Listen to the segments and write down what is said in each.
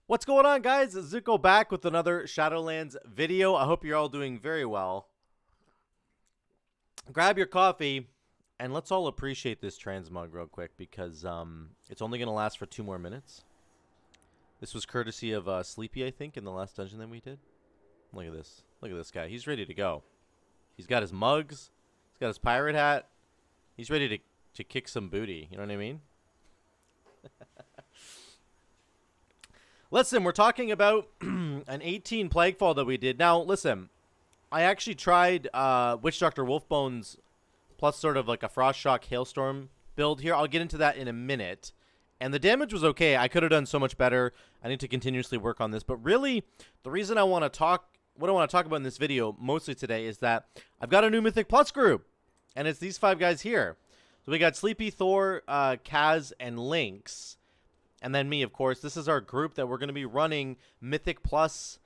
What's going on, guys? Zuko back with another Shadowlands video. I hope you're all doing very well. Grab your coffee, and let's all appreciate this transmog real quick because it's only going to last for 2 more minutes. This was courtesy of Sleepy, I think, in the last dungeon that we did. Look at this. Look at this guy. He's ready to go. He's got his mugs. He's got his pirate hat. He's ready to kick some booty. You know what I mean? Listen, we're talking about an 18 Plaguefall that we did. Now, listen, I actually tried Witch Doctor Wolfbone's plus sort of like a Frost Shock Hailstorm build here. I'll get into that in a minute. And the damage was okay. I could have done so much better. I need to continuously work on this. But really, the reason I want to talk, what I want to talk about in this video mostly today is that I've got a new Mythic Plus group. And it's these 5 guys here. So we got Sleepy, Thor, Kaz, and Lynx. And then me, of course. This is our group that we're going to be running Mythic Plus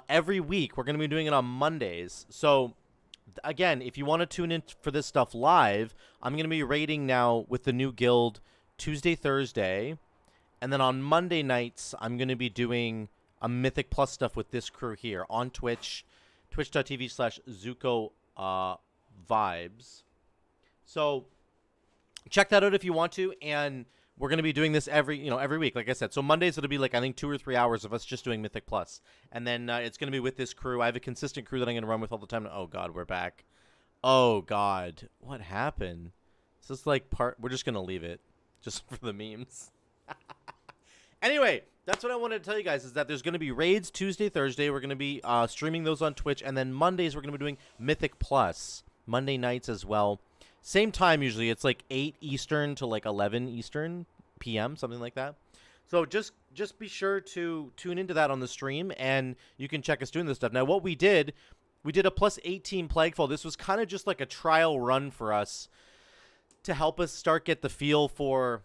every week. We're going to be doing it on Mondays. So, again, if you want to tune in for this stuff live, I'm going to be raiding now with the new guild Tuesday, Thursday. And then on Monday nights, I'm going to be doing a Mythic Plus stuff with this crew here on Twitch. Twitch.tv/Zuko Vibes. So, check that out if you want to. And we're going to be doing this every week, like I said. So Mondays, it'll be like, I think, 2 or 3 hours of us just doing Mythic Plus. And then it's going to be with this crew. I have a consistent crew that I'm going to run with all the time. Oh, God, we're back. Oh, God. What happened? Is this like we're just going to leave it just for the memes. Anyway, that's what I wanted to tell you guys is that there's going to be raids Tuesday, Thursday. We're going to be streaming those on Twitch. And then Mondays, we're going to be doing Mythic Plus. Monday nights as well. Same time usually. It's like 8 Eastern to like 11 Eastern PM, something like that. So just be sure to tune into that on the stream, and you can check us doing this stuff. Now, what we did a plus 18 Plaguefall. This was kind of just like a trial run for us to help us get the feel for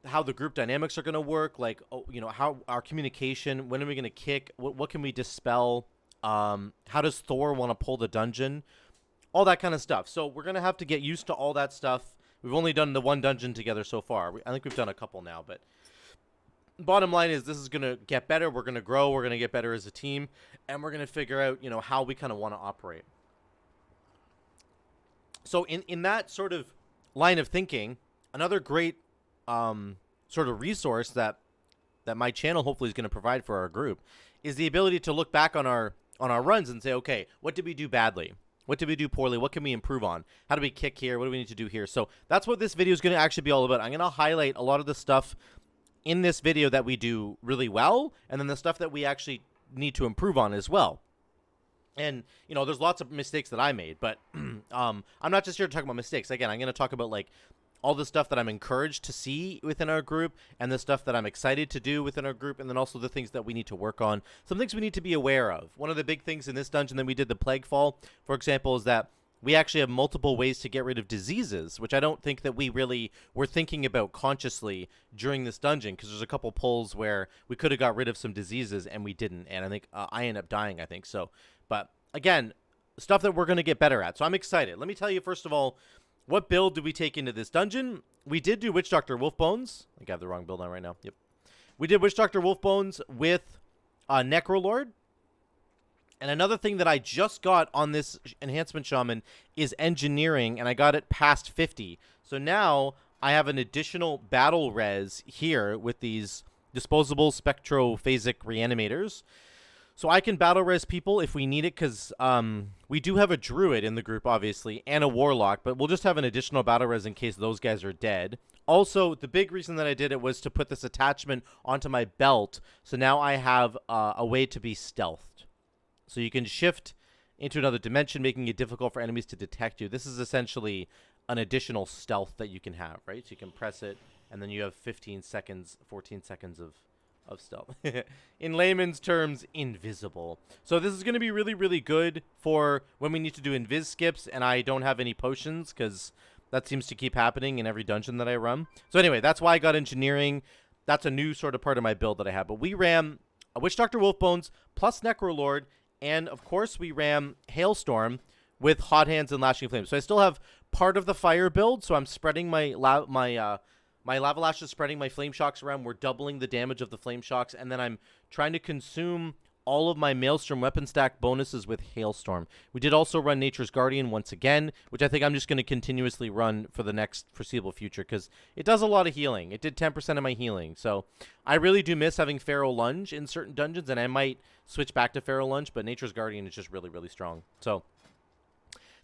how the group dynamics are going to work, like, how our communication, when are we going to kick, what can we dispel, how does Thor want to pull the dungeon, all that kind of stuff. So we're going to have to get used to all that stuff. We've only done the 1 dungeon together so far. I think we've done a couple now, but bottom line is this is going to get better. We're going to grow. We're going to get better as a team, and we're going to figure out, how we kind of want to operate. So in that sort of line of thinking, another great sort of resource that my channel hopefully is going to provide for our group is the ability to look back on our runs and say, okay, what did we do badly? What did we do poorly? What can we improve on? How do we kick here? What do we need to do here? So that's what this video is going to actually be all about. I'm going to highlight a lot of the stuff in this video that we do really well, and then the stuff that we actually need to improve on as well. And, there's lots of mistakes that I made, but I'm not just here to talk about mistakes. Again, I'm going to talk about, like, all the stuff that I'm encouraged to see within our group and the stuff that I'm excited to do within our group, and then also the things that we need to work on. Some things we need to be aware of. One of the big things in this dungeon that we did, the Plaguefall, for example, is that we actually have multiple ways to get rid of diseases, which I don't think that we really were thinking about consciously during this dungeon, because there's a couple pulls where we could have got rid of some diseases and we didn't, and I think I ended up dying, I think. So, but again, stuff that we're going to get better at. So I'm excited. Let me tell you, first of all, what build did we take into this dungeon? We did do Witch Doctor Wolfbones. I think I have the wrong build on right now. Yep. We did Witch Doctor Wolfbones with Necrolord. And another thing that I just got on this Enhancement Shaman is Engineering, and I got it past 50. So now I have an additional battle res here with these disposable spectrophasic reanimators. So I can battle res people if we need it, because we do have a druid in the group, obviously, and a warlock, but we'll just have an additional battle res in case those guys are dead. Also, the big reason that I did it was to put this attachment onto my belt, so now I have a way to be stealthed. So you can shift into another dimension, making it difficult for enemies to detect you. This is essentially an additional stealth that you can have, right? So you can press it, and then you have 15 seconds, 14 seconds of stealth. In layman's terms, invisible. So this is going to be really, really good for when we need to do invis skips and I don't have any potions, because that seems to keep happening in every dungeon that I run. So anyway, that's why I got Engineering. That's a new sort of part of my build that I have. But we ran a Witch Doctor Wolfbones plus Necrolord, and of course we ran Hailstorm with Hot Hands and Lashing Flames. So I still have part of the fire build, so I'm spreading my My Lava Lash is spreading my Flame Shocks around. We're doubling the damage of the Flame Shocks. And then I'm trying to consume all of my Maelstrom weapon stack bonuses with Hailstorm. We did also run Nature's Guardian once again, which I think I'm just going to continuously run for the next foreseeable future because it does a lot of healing. It did 10% of my healing. So I really do miss having Feral Lunge in certain dungeons, and I might switch back to Feral Lunge, but Nature's Guardian is just really, really strong. So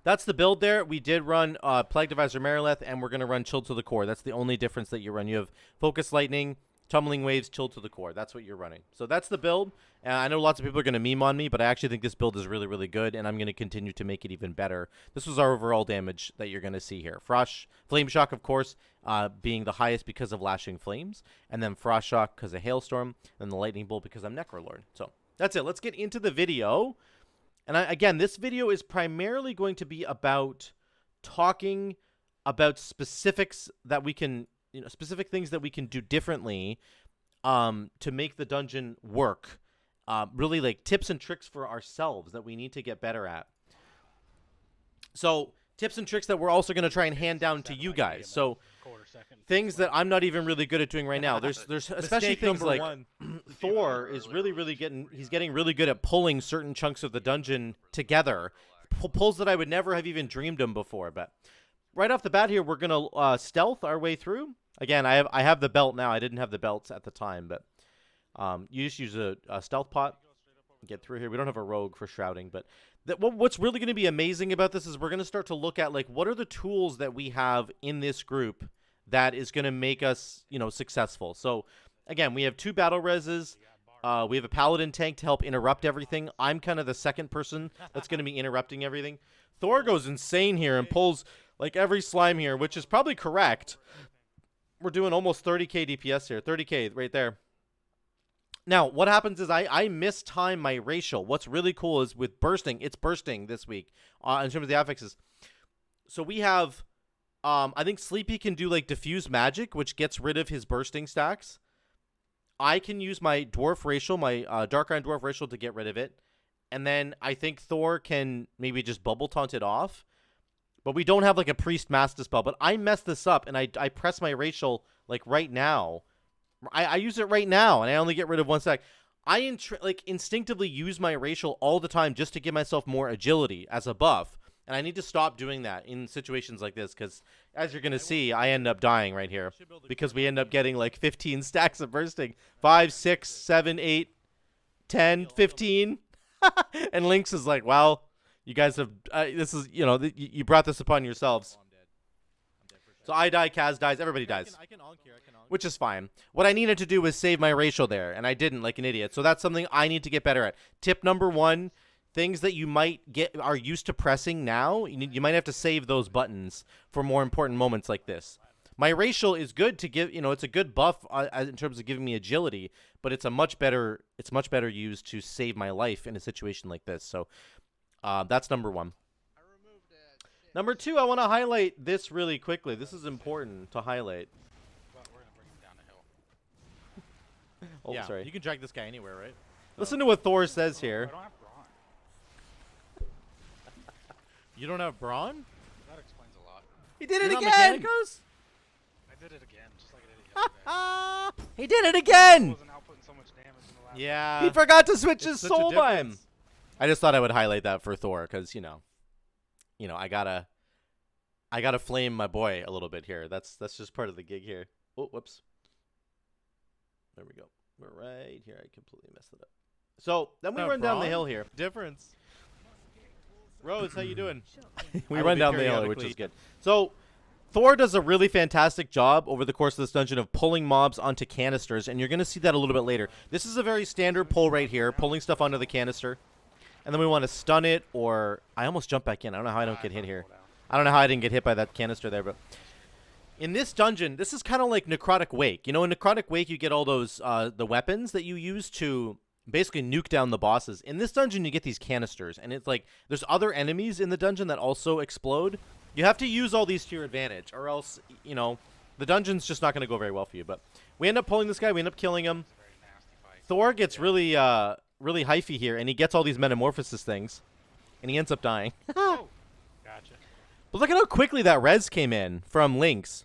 that's the build there. We did run Plague Divisor Marileth, and we're going to run Chilled to the Core. That's the only difference that you run. You have Focus Lightning, Tumbling Waves, Chilled to the Core. That's what you're running. So that's the build. I know lots of people are going to meme on me, but I actually think this build is really, really good, and I'm going to continue to make it even better. This was our overall damage that you're going to see here. Flame Shock, of course, being the highest because of Lashing Flames, and then Frost Shock because of Hailstorm, and the Lightning Bolt because I'm Necrolord. So that's it. Let's get into the video. And again, this video is primarily going to be about talking about specifics that we can, specific things that we can do differently to make the dungeon work. Really like tips and tricks for ourselves that we need to get better at. So tips and tricks that we're also going to try and hand down to you guys. So things that I'm not even really good at doing right now. There's especially things like Thor is really getting really good at pulling certain chunks of the dungeon together. Pulls that I would never have even dreamed of before. But right off the bat here, we're going to stealth our way through. Again, I have the belt now. I didn't have the belts at the time, but you just use a stealth pot, get through here. We don't have a rogue for shrouding, but what's really going to be amazing about this is we're going to start to look at like what are the tools that we have in this group that is going to make us, successful. So again, we have 2 battle reses. We have a paladin tank to help interrupt everything. I'm kind of the second person that's going to be interrupting everything. Thor goes insane here and pulls like every slime here, which is probably correct. We're doing almost 30k DPS here, 30k right there. Now, what happens is I mistime my racial. What's really cool is with bursting, it's bursting this week in terms of the affixes. So we have, I think Sleepy can do like diffuse magic, which gets rid of his bursting stacks. I can use my dwarf racial, my Dark Iron Dwarf racial to get rid of it. And then I think Thor can maybe just bubble taunt it off. But we don't have like a priest mass dispel. But I messed this up and I press my racial like right now. I use it right now, and I only get rid of 1 stack. I instinctively use my racial all the time just to give myself more agility as a buff, and I need to stop doing that in situations like this because, as you're going to see, I end up dying right here because we end up getting like 15 stacks of bursting. 5, 6, 7, 8, 10, 15. And Lynx is like, well, you guys have, this is, you brought this upon yourselves. So I die, Kaz dies, everybody dies. I can onk here, which is fine. What I needed to do was save my racial there, and I didn't like an idiot. So that's something I need to get better at. Tip number 1, things that you might are used to pressing now, you might have to save those buttons for more important moments like this. My racial is good to give, it's a good buff in terms of giving me agility, but it's much better used to save my life in a situation like this. So that's number 1. Number 2, I want to highlight this really quickly. This is important to highlight. Well, we're going to bring him down the hill. Oh, yeah, sorry. You can drag this guy anywhere, right? Listen to what Thor says here. I don't have brawn. You don't have brawn? That explains a lot. He did it You're not again! Mechanicos? I did it again, just like I did it yesterday. He did it I again! wasn't outputting so much damage in the last Yeah. He forgot to switch his It's such a soul time. difference. I just thought I would highlight that for Thor because I gotta flame my boy a little bit here. That's just part of the gig here. Oh, whoops. There we go. We're right here. I completely messed it up. So then we Not run down the brawn? hill here. Difference. Rose, how you doing? We I will run be down the hill, which periodically- is good. So Thor does a really fantastic job over the course of this dungeon of pulling mobs onto canisters, and you're going to see that a little bit later. This is a very standard pull right here, pulling stuff onto the canister. And then we want to stun it, or I almost jumped back in. I don't know how I don't get hit here. I don't know how I didn't get hit by that canister there, but in this dungeon, this is kind of like Necrotic Wake. In Necrotic Wake, you get all those the weapons that you use to basically nuke down the bosses. In this dungeon, you get these canisters, and it's like there's other enemies in the dungeon that also explode. You have to use all these to your advantage, or else, the dungeon's just not going to go very well for you. But we end up pulling this guy. We end up killing him. Thor gets really hyphy here, and he gets all these metamorphosis things, and he ends up dying. Oh, gotcha. But look at how quickly that res came in from Lynx.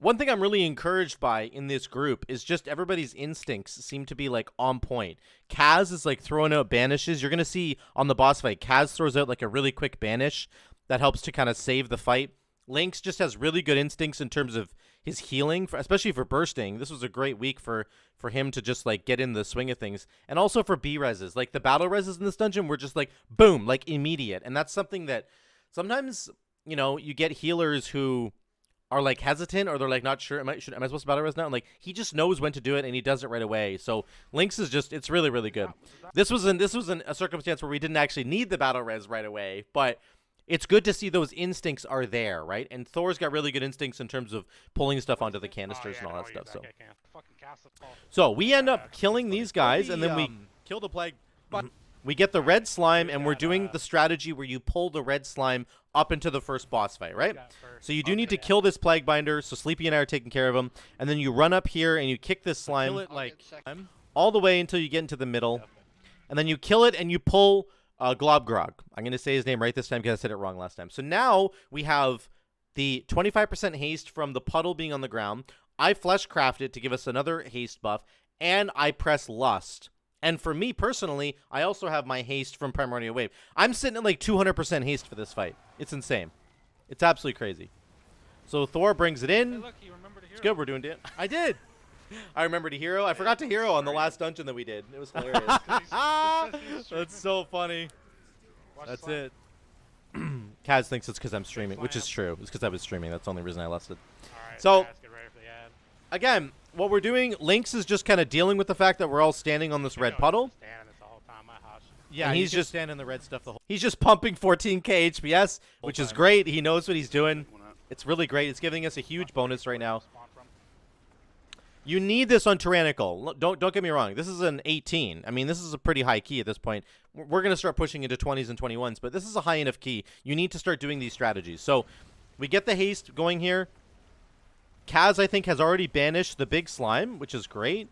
One thing I'm really encouraged by in this group is just everybody's instincts seem to be like on point. Kaz is like throwing out banishes. You're gonna see on the boss fight, Kaz throws out like a really quick banish that helps to kind of save the fight. Lynx just has really good instincts in terms of his healing, especially for bursting. This was a great week for him to just like get in the swing of things, and also for B reses. Like the battle reses in this dungeon were just like boom, like immediate, and that's something that sometimes you get healers who are like hesitant, or they're like not sure. Am I supposed to battle res now? And like he just knows when to do it, and he does it right away. So Lynx is it's really really good. This was a circumstance where we didn't actually need the battle res right away, but it's good to see those instincts are there, right? And Thor's got really good instincts in terms of pulling stuff onto the canisters and all that stuff. So we end up killing these guys, and then we kill the plague. we get the red slime, and we're doing the strategy where you pull the red slime up into the first boss fight, right? So you do need to kill this plague binder. So Sleepy and I are taking care of him, and then you run up here and you kick this slime Kill it like all the way until you get into the middle, and then you kill it and you pull Globgrog. I'm going to say his name right this time because I said it wrong last time. So now we have the 25% haste from the puddle being on the ground. I flesh crafted to give us another haste buff, and I press Lust. And for me personally, I also have my haste from Primordial Wave. I'm sitting at like 200% haste for this fight. It's insane. It's absolutely crazy. So Thor brings it in. Hey, look, you remembered a hero. It's good. We're doing it. I did. I remember to hero. I forgot to hero on the last dungeon that we did. It was hilarious. That's so funny. Watch That's slime. it. Kaz thinks it's because I'm streaming, which is true. It's because I was streaming. That's the only reason I lusted. Alright, So- guys, get ready for the ad. Again, what we're doing, Lynx is just kind of dealing with the fact that we're all standing on this red puddle. Standing this the whole time, my house. Yeah, And he's he's just standing in the red stuff the whole. He's just pumping 14k HPS, which is great. He knows what he's doing. It's really great. It's giving us a huge bonus right now. Spawn from. You need this on Tyrannical. Don't get me wrong. This is an 18. I mean, this is a pretty high key at this point. We're going to start pushing into 20s and 21s, but this is a high enough key. You need to start doing these strategies. So we get the haste going here. Kaz, I think, has already banished the big slime, which is great.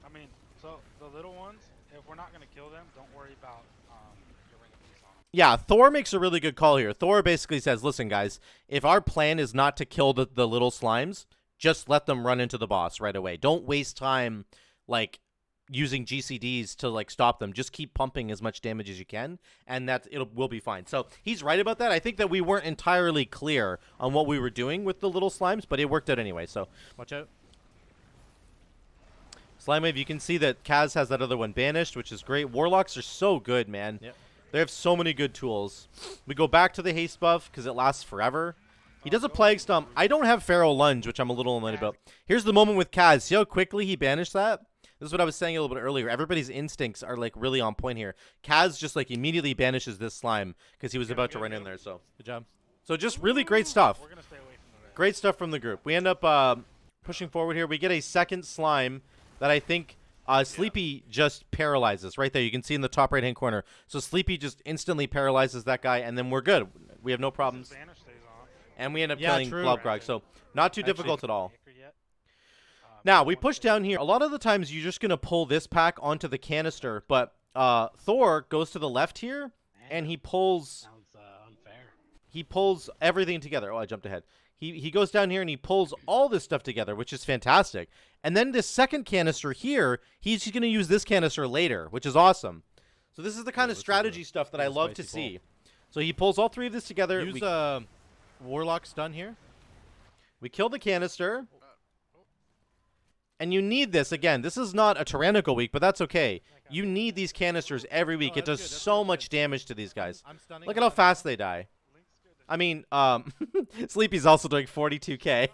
I mean, so the little ones, if we're not going to kill them, don't worry about your Ring of Peace on them. Yeah, Thor makes a really good call here. Thor basically says, listen, guys, if our plan is not to kill the little slimes, just let them run into the boss right away. Don't waste time, like, using GCDs to, like, stop them. Just keep pumping as much damage as you can, and we'll be fine. So he's right about that. I think that we weren't entirely clear on what we were doing with the little slimes, but it worked out anyway, so. Watch out. Slime Wave, you can see that Kaz has that other one banished, which is great. Warlocks are so good, man. Yep. They have so many good tools. We go back to the haste buff because it lasts forever. He does a Plague Stomp. I don't have Pharaoh Lunge, which I'm a little annoyed about. Here's the moment with Kaz. See how quickly he banished that? This is what I was saying a little bit earlier. Everybody's instincts are, like, really on point here. Kaz just, like, immediately banishes this slime because he was about to run in there. So Good job. so just really great stuff. We're going to stay away from the red. Great stuff from the group. We end up pushing forward here. We get a second slime that I think Sleepy just paralyzes. Right there. You can see in the top right-hand corner. So Sleepy just instantly paralyzes that guy, and then we're good. We have no problems. Banner stays on. And we end up Yeah, killing true. Globgrog. So not too difficult at all. Icker yet. Now, we push down here. A lot of the times, you're just going to pull this pack onto the canister, but Thor goes to the left here, and he pulls Sounds unfair. he pulls everything together. Oh, I jumped ahead. He goes down here, and he pulls all this stuff together, which is fantastic. And then this second canister here, he's going to use this canister later, which is awesome. So this is the kind of strategy stuff that I love to spicy see. So he pulls all three of this together. Use We, Warlock stun here. we kill the canister. And you need this. Again, this is not a tyrannical week, but that's okay. You need these canisters every week. It does so much damage to these guys. I'm stunning. Look at how fast they die. I mean, Sleepy's also doing 42k,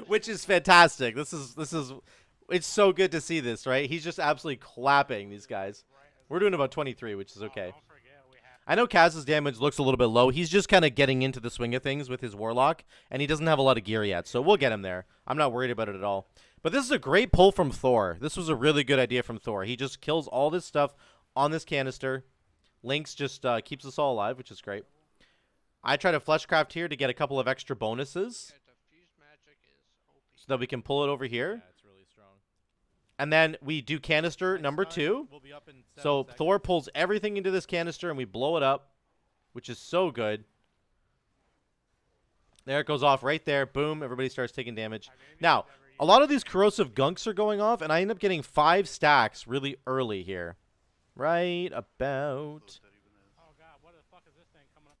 which is fantastic. This is it's so good to see this, right? He's just absolutely clapping these guys. We're doing about 23, which is okay. Don't forget, we have I know Kaz's damage looks a little bit low. He's just kind of getting into the swing of things with his Warlock, and he doesn't have a lot of gear yet, so we'll get him there. I'm not worried about it at all. But this is a great pull from Thor. This was a really good idea from Thor. He just kills all this stuff on this canister. Lynx just keeps us all alive, which is great. I try to fleshcraft here to get a couple of extra bonuses so that we can pull it over here. Yeah, it's really strong. And then we do canister number 2. We'll be up in 7 So seconds. Thor pulls everything into this canister, and we blow it up, which is so good. There it goes off right there. Boom. Everybody starts taking damage. Now, a lot of these corrosive gunks are going off, and I end up getting 5 stacks really early here. Right about...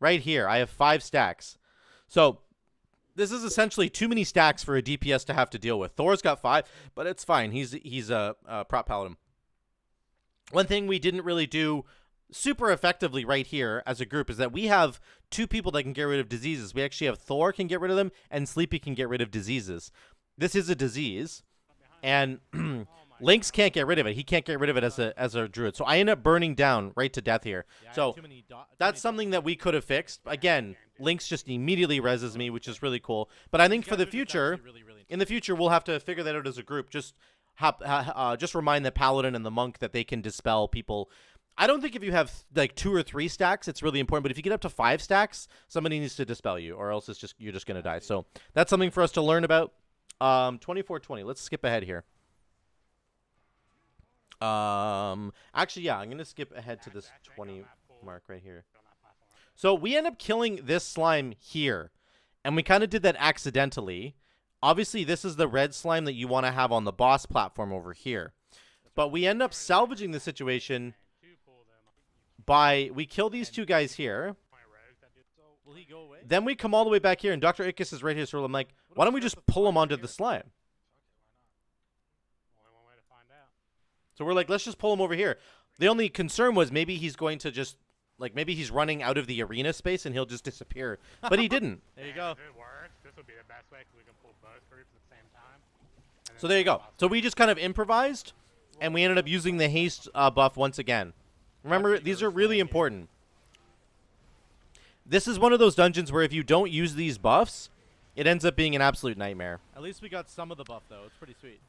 Right here. I have 5 stacks. So, this is essentially too many stacks for a DPS to have to deal with. Thor's got 5, but it's fine. He's a prop paladin. One thing we didn't really do super effectively right here as a group is that we have 2 people that can get rid of diseases. We actually have Thor can get rid of them, and Sleepea can get rid of diseases. This is a disease, and Lynx can't get rid of it. He can't get rid of it as a druid. So I end up burning down right to death here. Yeah, So that's something that we could have fixed. Again, Lynx just immediately reses me, which is really cool. But I think for the future, in the future, we'll have to figure that out as a group. Just remind the paladin and the monk that they can dispel people. I don't think if you have like 2 or 3 stacks, it's really important. But if you get up to 5 stacks, somebody needs to dispel you, or else you're just gonna die. So that's something for us to learn about. 24-20. Let's skip ahead here. Actually, yeah, I'm gonna skip ahead to this 20 mark right here. So we end up killing this slime here, and we kind of did that accidentally. Obviously, this is the red slime that you want to have on the boss platform over here, but we end up salvaging the situation by we kill these 2 guys here. Will he go away? Then we come all the way back here, and Dr. Ickus is right here, so I'm like, why don't we just pull him onto the slime? So we're like, let's just pull him over here. The only concern was maybe he's going to just, like, maybe he's running out of the arena space and he'll just disappear. But he didn't. There you go. If it works, this would be the best way because we can pull both groups at the same time. So there you go. So we just kind of improvised, and we ended up using the haste buff once again. Remember, these are really important. This is one of those dungeons where if you don't use these buffs, it ends up being an absolute nightmare. At least we got some of the buff, though. It's pretty sweet.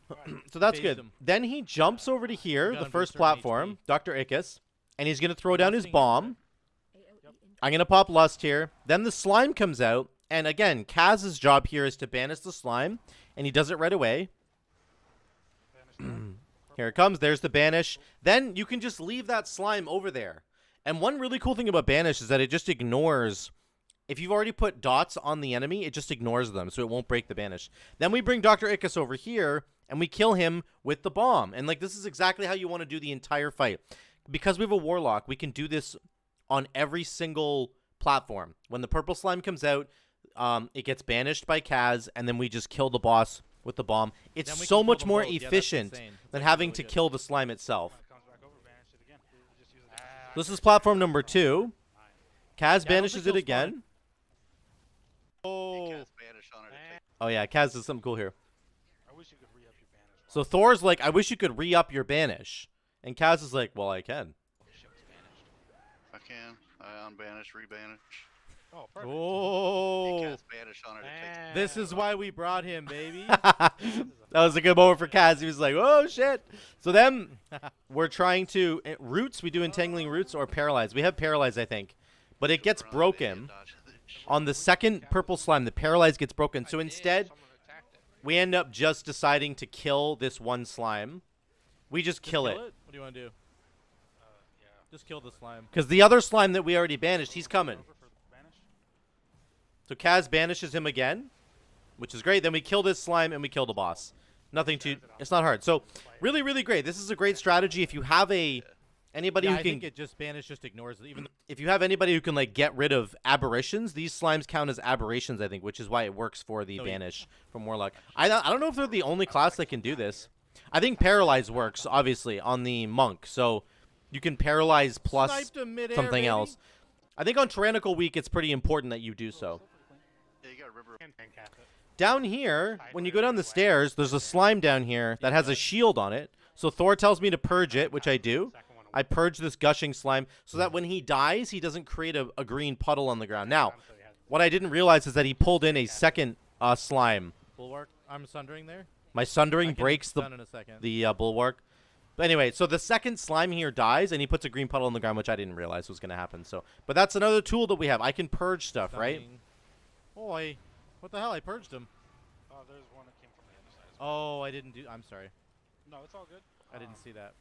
So that's Phased good. him. Then he jumps over to here, Got the him to a first certain platform, HP. Dr. Ickus, and he's going to throw down his Lusting bomb. I'm going to pop Lust here. Then the slime comes out, and again, Kaz's job here is to banish the slime, and he does it right away. Here it comes. There's the banish. Then you can just leave that slime over there. And one really cool thing about banish is that it just ignores... If you've already put dots on the enemy, it just ignores them, so it won't break the banish. Then we bring Dr. Ickus over here, and we kill him with the bomb. And, like, this is exactly how you want to do the entire fight. Because we have a Warlock, we can do this on every single platform. When the purple slime comes out, it gets banished by Kaz, and then we just kill the boss with the bomb. It's Then we so can kill much them more both. Yeah, that's efficient insane. That's than actually having really to good. kill the slime itself. When it comes back over, banish it again. Just use it. This is platform number 2. Kaz Yeah, I don't banishes think it he'll spawn again. Oh. Spanish on her to take Oh, yeah, Kaz does something cool here. I wish you could re-up your banish. So Thor's like, I wish you could re-up your banish. And Kaz is like, well, I can. Shit was banished. I can. I unbanish, rebanish. Oh, perfect. Oh. Cast Spanish on her to take. This is why we brought him, baby. That was a good moment for Kaz. He was like, oh, shit. So then we're trying to... Roots, we do entangling roots or paralyze. We have paralyze, I think. But it gets broken. On the second purple slime, the paralyze gets broken. So instead, Someone attacked it. we end up just deciding to kill this one slime. We just kill it. What do you want to do? Yeah. Just kill the slime. Because the other slime that we already banished, he's coming. Over for the banish. So Kaz banishes him again, which is great. Then we kill this slime and we kill the boss. Nothing too... It's not hard. So really, really great. This is a great strategy. If you have anybody Yeah, who I can... think it just banish just ignores it. Even If you have anybody who can, like, get rid of aberrations, these slimes count as aberrations, I think, which is why it works for the No, yeah. banish from Warlock. I don't know if they're the only class that can do this. I think Paralyze works, obviously, on the Monk. So you can Paralyze plus Sniped him midair, something baby. else. I think on Tyrannical Week, it's pretty important that you do so. Yeah, you got a river. And cast it. Down here, when you go down the stairs, there's a slime down here that has a shield on it. So Thor tells me to purge it, which I do. I purge this gushing slime so that when he dies, he doesn't create a green puddle on the ground. Now, what I didn't realize is that he pulled in a second slime. bulwark. I'm sundering there. My I sundering can breaks stun in a second. the bulwark. But anyway, so the second slime here dies, and he puts a green puddle on the ground, which I didn't realize was going to happen. So, but that's another tool that we have. I can purge stuff, right? Stunning. Boy, what the hell? I purged him. Oh, there's one that came from the other side as well. Oh, I didn't do. I'm sorry. No, it's all good. I didn't see that.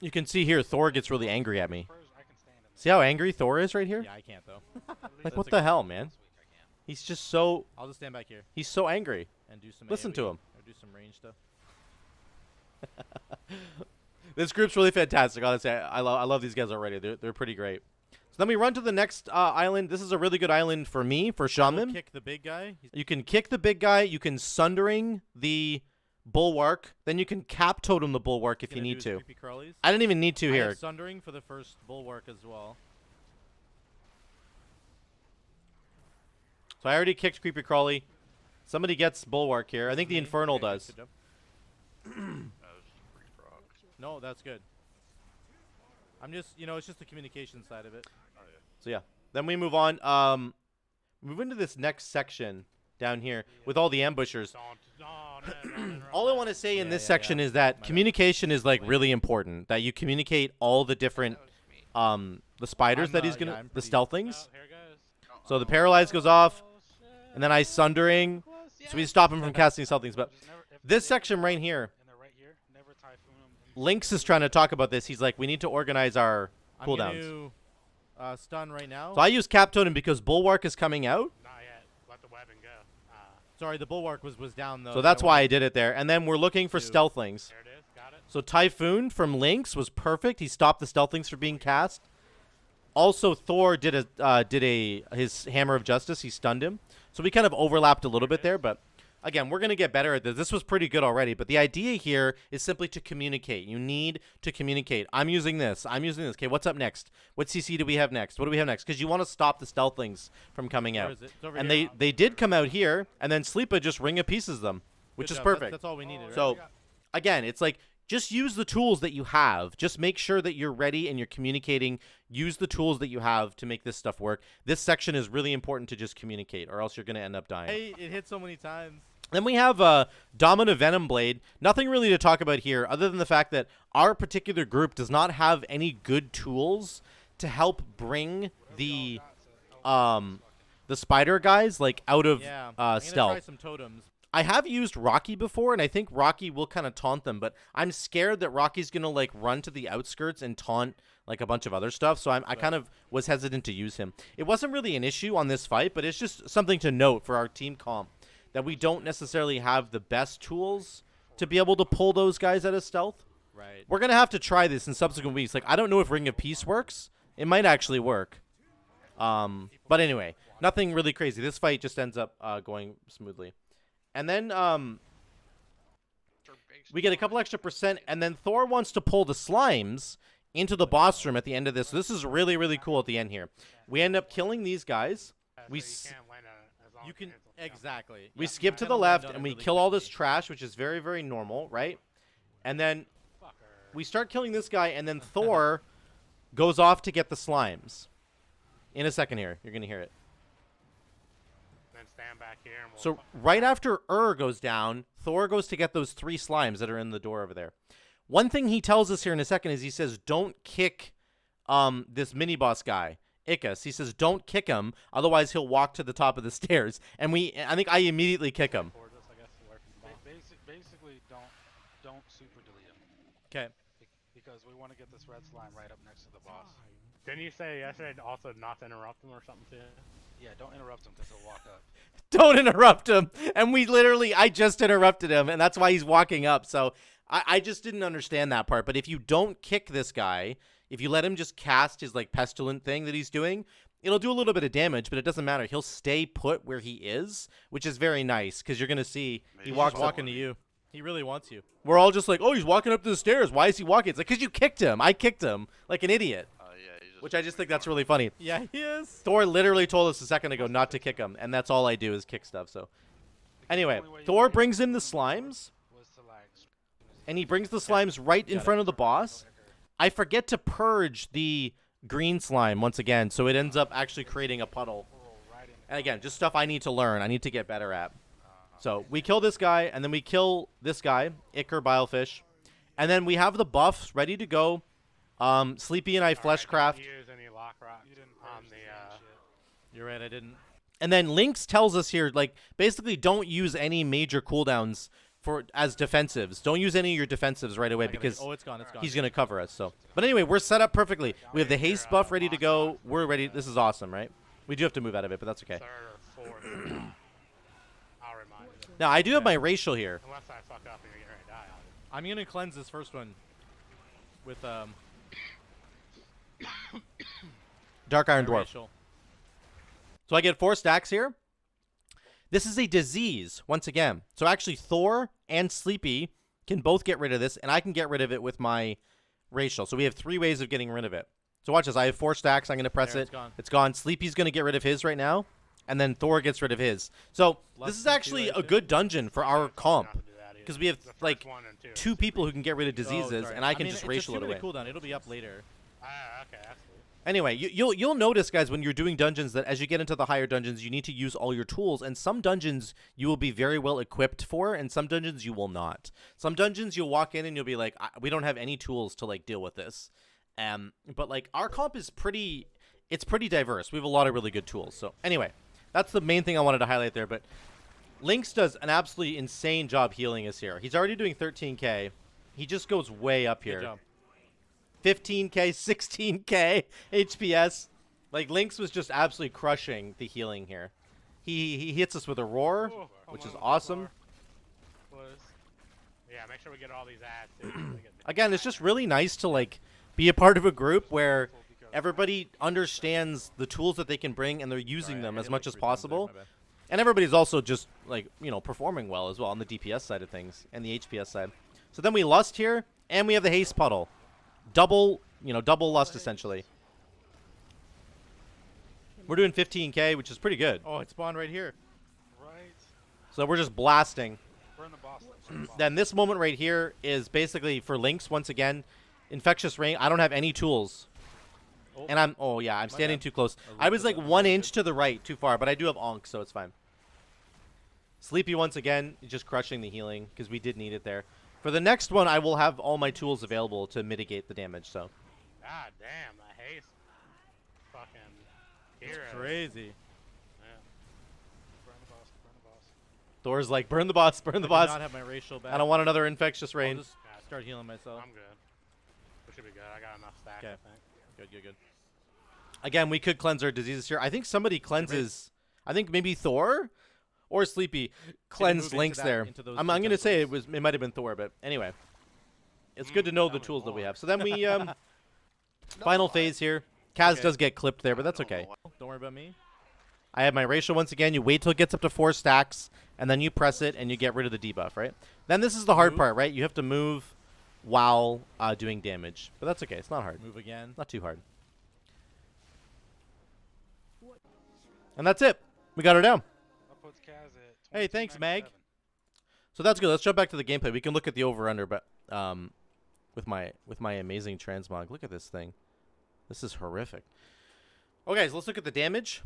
You can see here, Thor gets really angry at me. Purge, I can stand in See how angry Thor is right here? Yeah, I can't though. Like, That's what a the good- hell, man? This week I can. He's just so I'll just stand back here he's so angry. and do some. Listen to AoE him. Or do some range stuff. This group's really fantastic. Honestly, I love these guys already. They're pretty great. So then we run to the next island. This is a really good island for me, for Shaman. Kick the big guy. You can kick the big guy. You can Sundering the Bulwark. Then you can Cap Totem the Bulwark if you need to. I didn't even need to I here. have Sundering for the first Bulwark as well. So I already kicked Creepy Crawly. Somebody gets Bulwark here. I think the Infernal Okay, does. good job. No, that's good. I'm just, it's just the communication side of it. So yeah. Then we move on. Move into this next section down here with all the ambushers. All I want to say in this section is that communication is like really important. That you communicate all the different the spiders that he's gonna the stealthlings. So the paralyze goes off, and then I Sundering. So we stop him from casting stealthings. But this section right here, Lynx is trying to talk about this. He's like, we need to organize our cooldowns. Stun right now. So I use Cap Totem because Bulwark is coming out. Not yet. Let the weapon go. Sorry, the Bulwark was down though. So that's why I did it there. And then we're looking for stealthlings. There it is. Got it. So Typhoon from Lynx was perfect. He stopped the stealthlings from being cast. Also, Thor did his Hammer of Justice. He stunned him. So we kind of overlapped a little bit there, but again, we're going to get better at this. This was pretty good already, but the idea here is simply to communicate. You need to communicate. I'm using this. I'm using this. Okay, what's up next? What CC do we have next? What do we have next? Because you want to stop the stealthlings from coming out. And they did come out here, and then Sleepea just Ring of Pieces them, which is perfect. That's all we needed, right? So, again, it's like, just use the tools that you have. Just make sure that you're ready and you're communicating. Use the tools that you have to make this stuff work. This section is really important to just communicate, or else you're going to end up dying. Hey, it hit so many times. Then we have Domina Venomblade. Nothing really to talk about here other than the fact that our particular group does not have any good tools to help bring the spider guys like out of I'm gonna stealth. try some totems. I have used Rocky before, and I think Rocky will kind of taunt them, but I'm scared that Rocky's going to, like, run to the outskirts and taunt, like, a bunch of other stuff, so I kind of was hesitant to use him. It wasn't really an issue on this fight, but it's just something to note for our team comp, that we don't necessarily have the best tools to be able to pull those guys out of stealth. Right. We're going to have to try this in subsequent weeks. Like, I don't know if Ring of Peace works. It might actually work. But anyway, nothing really crazy. This fight just ends up going smoothly. And then we get a couple extra %, and then Thor wants to pull the slimes into the boss room at the end of this. So this is really, really cool at the end here. We end up killing these guys. We Exactly. we skip to the left, and we kill all this trash, which is very, very normal, right? And then we start killing this guy, and then Thor goes off to get the slimes. In a second here. You're going to hear it. Stand back here and So right after goes down, Thor goes to get those 3 slimes that are in the door over there. One thing he tells us here in a second is he says, don't kick this mini-boss guy, Ickus. He says, don't kick him, otherwise he'll walk to the top of the stairs. And I think I immediately kick him. Basically, don't super delete him. Okay. Because we want to get this red slime right up next to the boss. Didn't you say yesterday also not to interrupt him or something too? Yeah, don't interrupt him because he'll walk up. Don't interrupt him. And I just interrupted him, and that's why he's walking up. So I just didn't understand that part. But if you don't kick this guy, if you let him just cast his like pestilent thing that he's doing, it'll do a little bit of damage, but it doesn't matter. He'll stay put where he is, which is very nice because you're going to see he walks walking to you. He really wants you. We're all just like, oh, he's walking up the stairs. Why is he walking? It's like, because you kicked him. I kicked him like an idiot. Which I just think that's really funny. Yeah, he is. Thor literally told us a second ago not to kick him, and that's all I do is kick stuff. So, anyway, Thor brings in the slimes, and he brings the slimes right in front of the boss. I forget to purge the green slime once again, so it ends up actually creating a puddle. And again, just stuff I need to learn. I need to get better at. So, we kill this guy, and then we kill this guy, ICKOR Bilefish. And then we have the buffs ready to go. Sleepy and I fleshcraft. Use any lock rock on the You're right, I didn't. And then Lynx tells us here, like, basically don't use any major cooldowns as defensives. Don't use any of your defensives right away because it's gone. he's going to cover us. So, but anyway, we're set up perfectly. We have the haste buff ready to go. We're ready. This is awesome, right? We do have to move out of it, but that's okay. third or fourth I'll remind you. Now, I do have Yeah. my racial here. Unless I fuck up and you're getting ready to die. I'm gonna cleanse this first one with Dark Iron my Dwarf. racial. So I get 4 stacks here. This is a disease, once again. So actually, Thor and Sleepy can both get rid of this, and I can get rid of it with my racial. So we have 3 ways of getting rid of it. So watch this. I have 4 stacks. I'm going to press There, it. it's gone. It's gone. Sleepy's going to get rid of his right now, and then Thor gets rid of his. So Less this is than 2, actually I a assume? good dungeon for our comp. Not to do that either. Because we have, The first like, one and 2 people who can get rid of Oh, diseases, sorry. and I can mean, just it's racial a it away. cooldown. It'll be up later. Ah, okay, that's cool. Anyway, you'll notice, guys, when you're doing dungeons that as you get into the higher dungeons, you need to use all your tools. And some dungeons you will be very well equipped for, and some dungeons you will not. Some dungeons you'll walk in and you'll be like, we don't have any tools to like deal with this. But like our comp is pretty diverse. We have a lot of really good tools. So anyway, that's the main thing I wanted to highlight there. But Lynx does an absolutely insane job healing us here. He's already doing 13k. He just goes way up here. Good job. 15k, 16k HPS. Like Lynx was just absolutely crushing the healing here. He hits us with a roar, Ooh, which is almost awesome. Close. Yeah, make sure we get all these ads too. so they get- Again, it's just really nice to like be a part of a group where everybody understands the tools that they can bring and they're using Sorry, them I as hit much like as 3 times there, possible. my bad. And everybody's also just like, performing well as well on the DPS side of things and the HPS side. So then we lust here and we have the haste puddle. Double lust essentially. We're doing 15k, which is pretty good. Oh, it spawned right here. Right. So we're just blasting. Burn the boss. Burn the boss. Then this moment right here is basically for Lynx once again. Infectious Rain. I don't have any tools. Oh. And I'm standing bad. too close. A I was little like bit. 1 inch to the right, too far, but I do have Onk, so it's fine. Sleepy once again, just crushing the healing because we did need it there. For the next one, I will have all my tools available to mitigate the damage. So God damn, that haste. Fucking hero. Crazy. Yeah. Burn the boss. Burn the boss. Thor's like, burn the boss, burn the I do boss. not have my racial back. I don't want another infectious I'll rain. just start healing myself. I'm good. We should be good. I got enough stacks, Okay. I think. Good. Again, we could cleanse our diseases here. I think somebody cleanses. I think maybe Thor or Sleepy cleansed into Lynx that- there. into those I'm two going to say temples. it might have been Thor, but anyway. It's good to know tell the me tools that we more. have. So then we final phase here. Kaz Okay. does get clipped there, but that's okay. Don't worry about me. I have my racial once again. You wait till it gets up to 4 stacks, and then you press it, and you get rid of the debuff, right? Then this is the hard Move. part, right? You have to move while doing damage. But that's okay. It's not hard. Move again. Not too hard. And that's it. We got her down. That puts Kaz at Hey, thanks, Mag. 22.97. So that's good. Let's jump back to the gameplay. We can look at the over/under, but with my amazing transmog. Look at this thing. This is horrific. Okay, so let's look at the damage.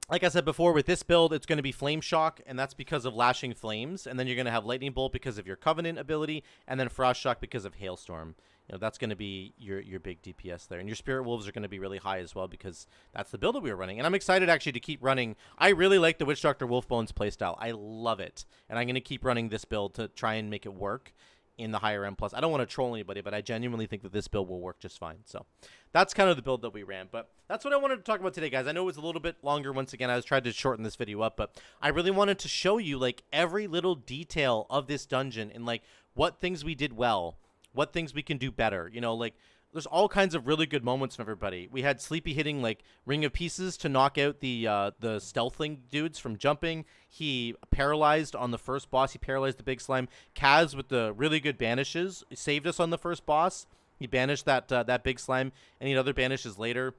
Like I said before, with this build, it's going to be Flame Shock, and that's because of Lashing Flames. And then you're going to have Lightning Bolt because of your Covenant ability, and then Frost Shock because of Hailstorm. That's going to be your big DPS there. And your Spirit Wolves are going to be really high as well because that's the build that we were running. And I'm excited actually to keep running. I really like the Witch Doctor Wolfbones playstyle. I love it. And I'm going to keep running this build to try and make it work in the higher end plus. I don't want to troll anybody, but I genuinely think that this build will work just fine. So that's kind of the build that we ran. But that's what I wanted to talk about today, guys. I know it was a little bit longer once again. I was trying to shorten this video up, but I really wanted to show you like every little detail of this dungeon and like what things we did well, what things we can do better. Like there's all kinds of really good moments from everybody. We had Sleepy hitting like Ring of Pieces to knock out the stealthing dudes from jumping. He paralyzed on the first boss. He paralyzed the big slime. Kaz with the really good banishes saved us on the first boss. He banished that big slime, and he had other banishes later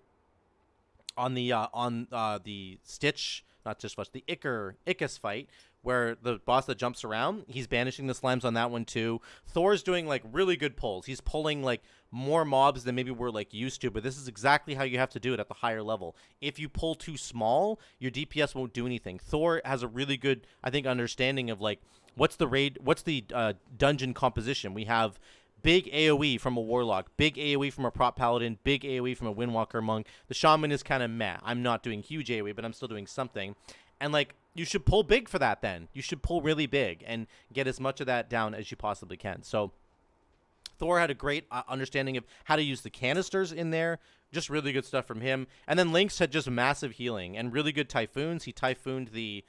on the Stitch, not just Flush, the Ickus fight, where the boss that jumps around, he's banishing the slimes on that one too. Thor's doing like really good pulls. He's pulling like more mobs than maybe we're like used to, but this is exactly how you have to do it at the higher level. If you pull too small, your DPS won't do anything. Thor has a really good, I think, understanding of like what's the dungeon composition. We have big AoE from a Warlock, big AoE from a Prop Paladin, big AoE from a Windwalker Monk. The Shaman is kind of meh. I'm not doing huge AoE, but I'm still doing something. And like, you should pull big for that then. You should pull really big and get as much of that down as you possibly can. So Thor had a great understanding of how to use the canisters in there. Just really good stuff from him. And then Lynx had just massive healing and really good typhoons. He typhooned the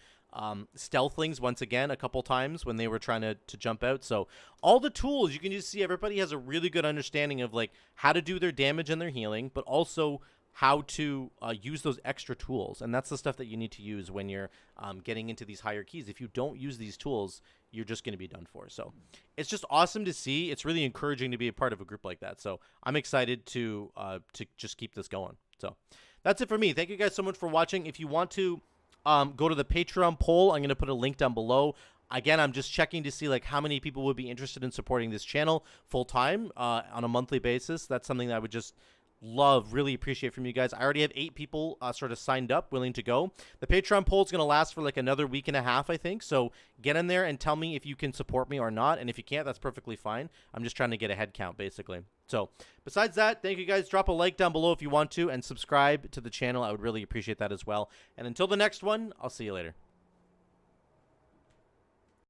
stealthlings once again a couple times when they were trying to jump out. So all the tools, you can just see everybody has a really good understanding of like how to do their damage and their healing, but also how to use those extra tools. And that's the stuff that you need to use when you're getting into these higher keys. If you don't use these tools, you're just going to be done for. So it's just awesome to see. It's really encouraging to be a part of a group like that. So I'm excited to just keep this going. So that's it for me. Thank you guys so much for watching. If you want to go to the Patreon poll, I'm going to put a link down below. Again, I'm just checking to see like how many people would be interested in supporting this channel full time on a monthly basis. That's something that I would just really appreciate from you guys. I already have 8 people sort of signed up, willing to go. The Patreon poll is going to last for like another week and a half, I think. So get in there and tell me if you can support me or not. And if you can't, that's perfectly fine. I'm just trying to get a head count, basically. So besides that, thank you guys. Drop a like down below if you want to, and subscribe to the channel. I would really appreciate that as well. And until the next one, I'll see you later.